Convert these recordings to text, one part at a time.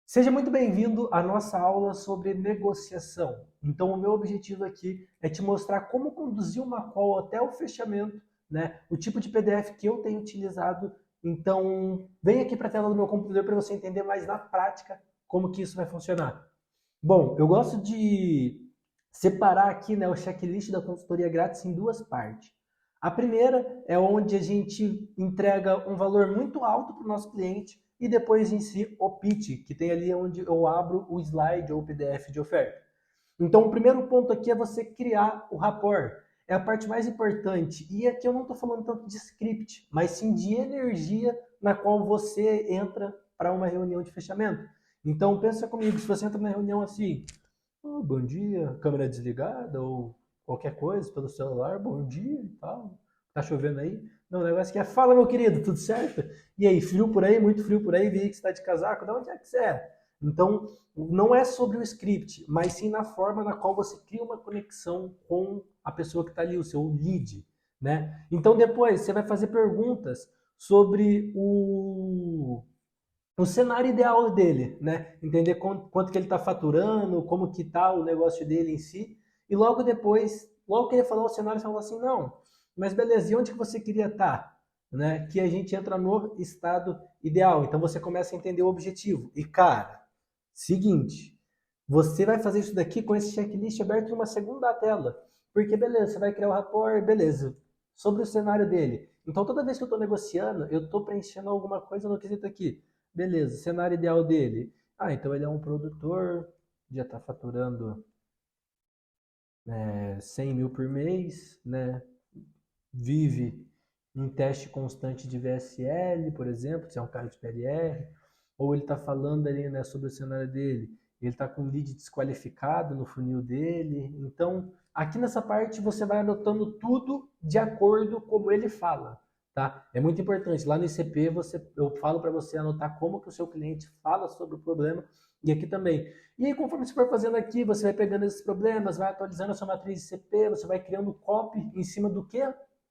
Seja muito bem-vindo à nossa aula sobre negociação. Então, o meu objetivo aqui é te mostrar como conduzir uma call até o fechamento, né? O tipo de PDF que eu tenho utilizado. Então, vem aqui para a tela do meu computador para você entender mais na prática como que isso vai funcionar. Bom, eu gosto de separar aqui, né, o checklist da consultoria grátis em duas partes. A primeira é onde a gente entrega um valor muito alto para o nosso cliente e depois em si o pitch, que tem ali onde eu abro o slide ou o PDF de oferta. Então, o primeiro ponto aqui é você criar o rapport. É a parte mais importante. E aqui eu não estou falando tanto de script, mas sim de energia na qual você entra para uma reunião de fechamento. Então, pensa comigo, se você entra na reunião assim, oh, bom dia, câmera desligada ou qualquer coisa pelo celular, bom dia e tal. Tá chovendo aí? Não, o negócio que é, fala meu querido, tudo certo? E aí, frio por aí, muito frio por aí, vi que você tá de casaco, de onde é que você é? Então, não é sobre o script, mas sim na forma na qual você cria uma conexão com a pessoa que está ali, o seu lead, né? Então, depois, você vai fazer perguntas sobre o cenário ideal dele, né? Entender quanto que ele está faturando, como que está o negócio dele em si. E logo depois, logo que ele falou o cenário, você falou assim, não, mas beleza, e onde que você queria estar? Né? Que a gente entra no estado ideal. Então você começa a entender o objetivo. E cara, seguinte, você vai fazer isso daqui com esse checklist aberto numa segunda tela. Porque beleza, você vai criar o rapport, beleza. Sobre o cenário dele. Então toda vez que eu estou negociando, eu estou preenchendo alguma coisa no quesito aqui. Beleza, cenário ideal dele. Ah, então ele é um produtor, já está faturando 100 mil por mês, né? Vive em teste constante de VSL, por exemplo, se é um carro de PLR, ou ele está falando ali, né, sobre o cenário dele, ele está com lead desqualificado no funil dele. Então, aqui nessa parte você vai anotando tudo de acordo como ele fala, tá? É muito importante. Lá no ICP eu falo para você anotar como que o seu cliente fala sobre o problema e aqui também. E aí, conforme você for fazendo aqui, você vai pegando esses problemas, vai atualizando a sua matriz de ICP, você vai criando copy em cima do que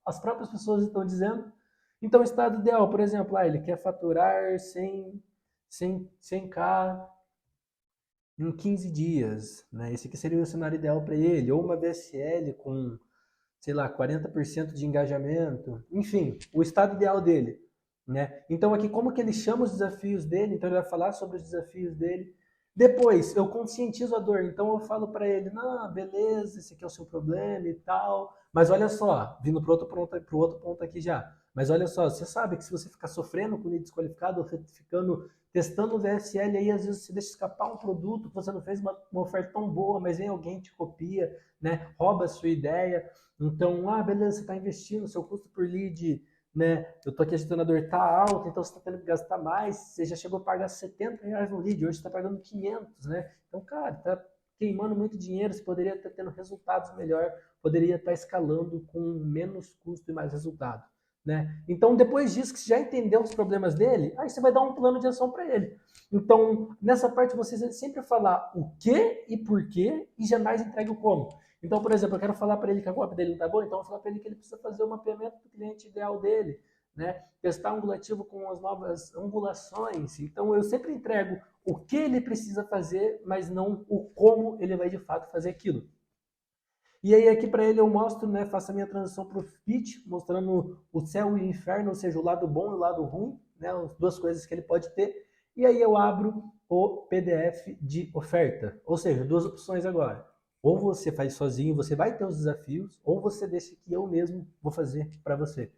as próprias pessoas estão dizendo. Então, o estado ideal, por exemplo, ele quer faturar 100k em 15 dias. Né? Esse aqui seria o cenário ideal para ele. Ou uma VSL com, sei lá, 40% de engajamento. Enfim, o estado ideal dele. Né? Então, aqui, como que ele chama os desafios dele? Então, ele vai falar sobre os desafios dele. Depois, eu conscientizo a dor. Então, eu falo para ele, não, beleza, esse aqui é o seu problema e tal. Mas olha só, vindo para outro ponto aqui já. Mas olha só, você sabe que se você ficar sofrendo com o desqualificado, ou ficando testando o VSL, aí às vezes você deixa escapar um produto que você não fez uma oferta tão boa, mas vem alguém te copia, né? Rouba a sua ideia. Então, beleza, você está investindo, seu custo por lead, né? Eu tô aqui, a dor está alta, então você está tendo que gastar mais. Você já chegou a pagar R$ 70 no lead, hoje você está pagando 500, né? Então, cara, tá queimando muito dinheiro, você poderia estar tendo resultados melhor, poderia estar escalando com menos custo e mais resultado. Né? Então, depois disso, que você já entendeu os problemas dele, aí você vai dar um plano de ação para ele. Então, nessa parte, você sempre falar o que e por quê e jamais entrega o como. Então, por exemplo, eu quero falar para ele que a cópia dele não está boa, então eu vou falar para ele que ele precisa fazer o mapeamento do cliente ideal dele, né? Testar angulativo com as novas angulações. Então, eu sempre entrego o que ele precisa fazer, mas não o como ele vai de fato fazer aquilo. E aí aqui para ele eu mostro, né, faço a minha transição para o fit, mostrando o céu e o inferno, ou seja, o lado bom e o lado ruim, né, as duas coisas que ele pode ter. E aí eu abro o PDF de oferta, ou seja, duas opções agora. Ou você faz sozinho, você vai ter os desafios, ou você deixa que eu mesmo vou fazer para você.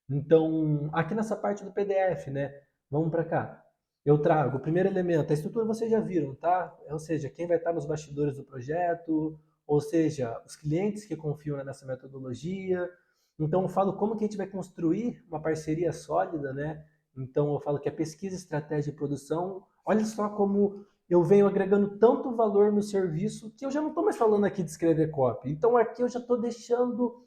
Então, aqui nessa parte do PDF, né, vamos para cá. Eu trago o primeiro elemento, a estrutura vocês já viram, tá? Ou seja, quem vai estar nos bastidores do projeto, ou seja, os clientes que confiam nessa metodologia. Então, eu falo como que a gente vai construir uma parceria sólida, né? Então, eu falo que é pesquisa, estratégia e produção. Olha só como eu venho agregando tanto valor no serviço que eu já não estou mais falando aqui de escrever copy. Então, aqui eu já estou deixando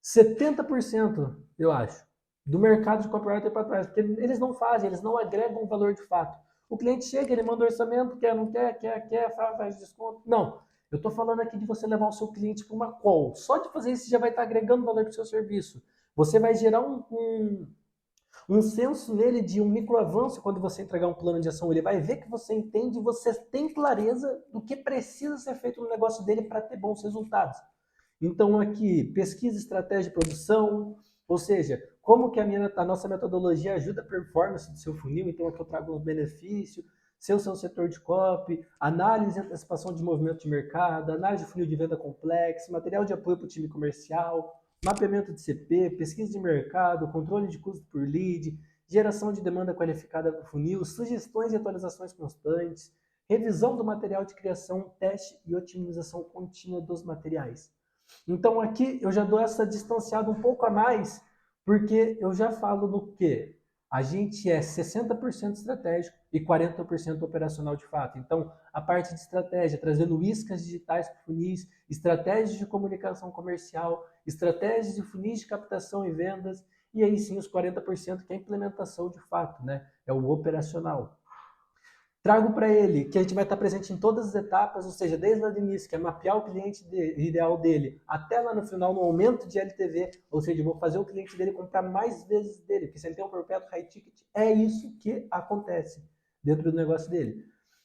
70%, eu acho, do mercado de copywriter para trás, porque eles não fazem, eles não agregam valor de fato. O cliente chega, ele manda orçamento, quer, não quer, quer, faz desconto. Não, eu estou falando aqui de você levar o seu cliente para uma call. Só de fazer isso, você já vai estar agregando valor para o seu serviço. Você vai gerar Um senso nele de um microavanço quando você entregar um plano de ação. Ele vai ver que você entende e você tem clareza do que precisa ser feito no negócio dele para ter bons resultados. Então aqui, pesquisa, estratégia de produção, ou seja, como que a nossa metodologia ajuda a performance do seu funil, então aqui eu trago um benefício, seu setor de copy, análise e antecipação de movimento de mercado, análise de funil de venda complexo, material de apoio para o time comercial, mapeamento de CP, pesquisa de mercado, controle de custo por lead, geração de demanda qualificada para o funil, sugestões e atualizações constantes, revisão do material de criação, teste e otimização contínua dos materiais. Então aqui eu já dou essa distanciada um pouco a mais, porque eu já falo do que a gente é 60% estratégico e 40% operacional de fato. Então a parte de estratégia, trazendo iscas digitais para funis, estratégias de comunicação comercial, estratégias de funis de captação e vendas, e aí sim os 40% que é a implementação de fato, né? É o operacional. Trago para ele que a gente vai estar presente em todas as etapas, ou seja, desde lá do início, que é mapear o cliente ideal dele, até lá no final, no aumento de LTV, ou seja, eu vou fazer o cliente dele comprar mais vezes dele, porque se ele tem um perpétuo high ticket, é isso que acontece dentro do negócio dele.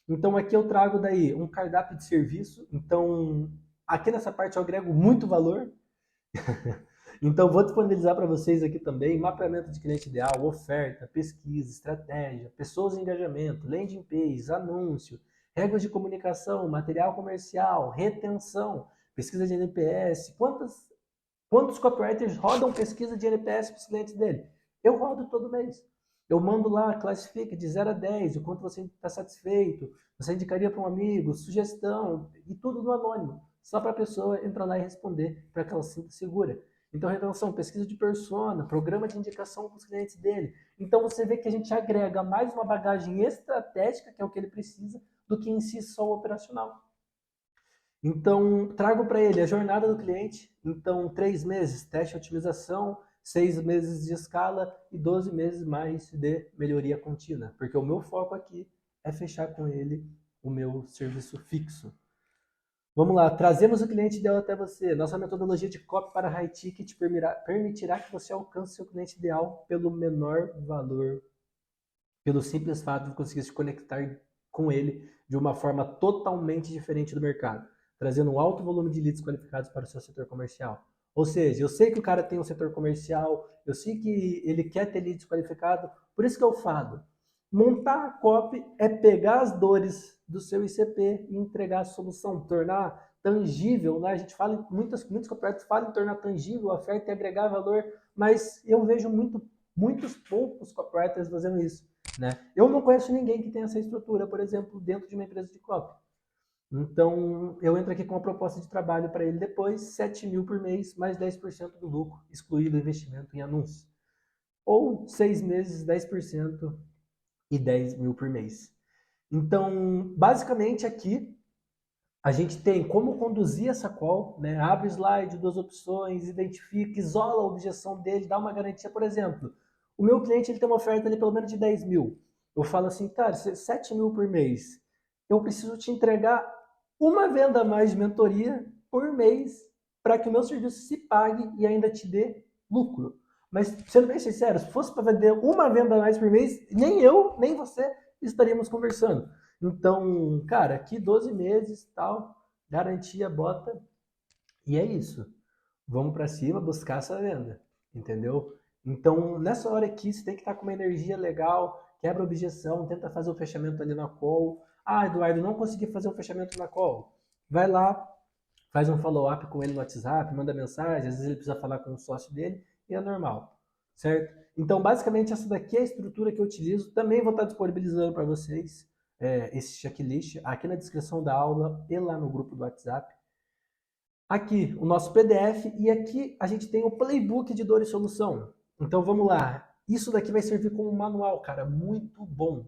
Então aqui eu trago daí um cardápio de serviço, então aqui nessa parte eu agrego muito valor, então, vou disponibilizar para vocês aqui também mapeamento de cliente ideal, oferta, pesquisa, estratégia, pessoas de engajamento, landing page, anúncio, regras de comunicação, material comercial, retenção, pesquisa de NPS. Quantos copywriters rodam pesquisa de NPS para os clientes dele? Eu rodo todo mês. Eu mando lá, classifica de 0 a 10, o quanto você está satisfeito, você indicaria para um amigo, sugestão, e tudo no anônimo, só para a pessoa entrar lá e responder, para que ela se sinta segura. Então, retenção, pesquisa de persona, programa de indicação para os clientes dele. Então, você vê que a gente agrega mais uma bagagem estratégica, que é o que ele precisa, do que em si só o operacional. Então, trago para ele a jornada do cliente. Então, 3 meses, teste e otimização, 6 meses de escala e 12 meses mais de melhoria contínua. Porque o meu foco aqui é fechar com ele o meu serviço fixo. Vamos lá, trazemos o cliente ideal até você. Nossa metodologia de copy para high ticket permitirá que você alcance seu cliente ideal pelo menor valor, pelo simples fato de conseguir se conectar com ele de uma forma totalmente diferente do mercado, trazendo um alto volume de leads qualificados para o seu setor comercial. Ou seja, eu sei que o cara tem um setor comercial, eu sei que ele quer ter leads qualificados, por isso que eu falo, montar a copy é pegar as dores do seu ICP e entregar a solução, tornar tangível, né? A gente fala, muitos copywriters falam em tornar tangível a oferta e agregar valor, mas eu vejo muitos poucos copywriters fazendo isso, né? Eu não conheço ninguém que tenha essa estrutura, por exemplo, dentro de uma empresa de copy. Então, eu entro aqui com uma proposta de trabalho para ele depois, 7 mil por mês, mais 10% do lucro, excluído o investimento em anúncios. Ou 6 meses, 10% e 10 mil por mês. Então, basicamente aqui, a gente tem como conduzir essa call, né? Abre o slide, duas opções, identifica, isola a objeção dele, dá uma garantia, por exemplo. O meu cliente ele tem uma oferta ali pelo menos de 10 mil. Eu falo assim, cara, 7 mil por mês. Eu preciso te entregar uma venda a mais de mentoria por mês para que o meu serviço se pague e ainda te dê lucro. Mas, sendo bem sincero, se fosse para vender uma venda a mais por mês, nem eu, nem você estaríamos conversando. Então, cara, aqui 12 meses, tal, garantia, bota, e é isso. Vamos para cima buscar essa venda, entendeu? Então, nessa hora aqui, você tem que estar com uma energia legal, quebra a objeção, tenta fazer o fechamento ali na call. Ah, Eduardo, não consegui fazer o fechamento na call. Vai lá, faz um follow-up com ele no WhatsApp, manda mensagem, às vezes ele precisa falar com o sócio dele, e é normal, certo? Então, basicamente, essa daqui é a estrutura que eu utilizo. Também vou estar disponibilizando para vocês esse checklist aqui na descrição da aula e lá no grupo do WhatsApp. Aqui o nosso PDF e aqui a gente tem o playbook de dor e solução. Então vamos lá. Isso daqui vai servir como um manual, cara, muito bom.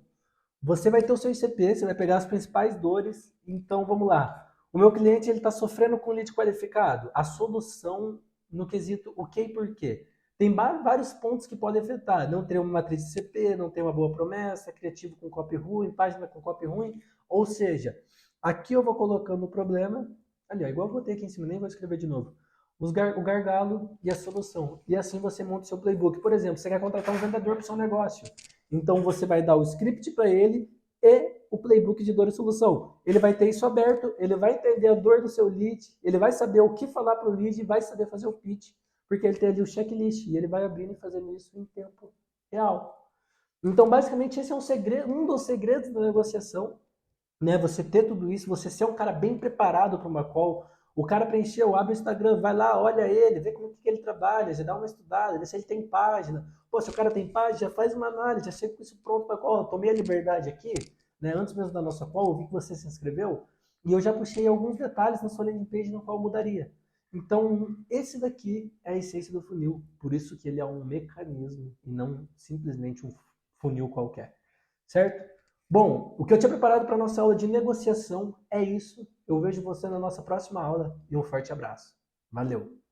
Você vai ter o seu ICP, você vai pegar as principais dores. Então vamos lá. O meu cliente ele está sofrendo com lead qualificado. A solução no quesito o que e por quê. Tem vários pontos que podem afetar. Não ter uma matriz de CP, não ter uma boa promessa, criativo com copy ruim, página com copy ruim. Ou seja, aqui eu vou colocando o problema. Ali, ó, igual eu botei aqui em cima, nem vou escrever de novo. o gargalo e a solução. E assim você monta o seu playbook. Por exemplo, você quer contratar um vendedor para o seu negócio. Então você vai dar o script para ele e o playbook de dor e solução. Ele vai ter isso aberto, ele vai entender a dor do seu lead, ele vai saber o que falar para o lead e vai saber fazer o pitch, porque ele tem ali o checklist e ele vai abrindo e fazendo isso em tempo real. Então, basicamente, esse é um dos segredos da negociação, né? Você ter tudo isso, você ser um cara bem preparado para uma call. O cara preencheu, abre o Instagram, vai lá, olha ele, vê como que ele trabalha, já dá uma estudada, vê se ele tem página. Pô, se o cara tem página, já faz uma análise, já chega com isso pronto para call. Tomei a liberdade aqui, né? Antes mesmo da nossa call, eu vi que você se inscreveu e eu já puxei alguns detalhes na sua landing page no qual mudaria. Então, esse daqui é a essência do funil, por isso que ele é um mecanismo e não simplesmente um funil qualquer, certo? Bom, o que eu tinha preparado para a nossa aula de negociação é isso. Eu vejo você na nossa próxima aula e um forte abraço. Valeu!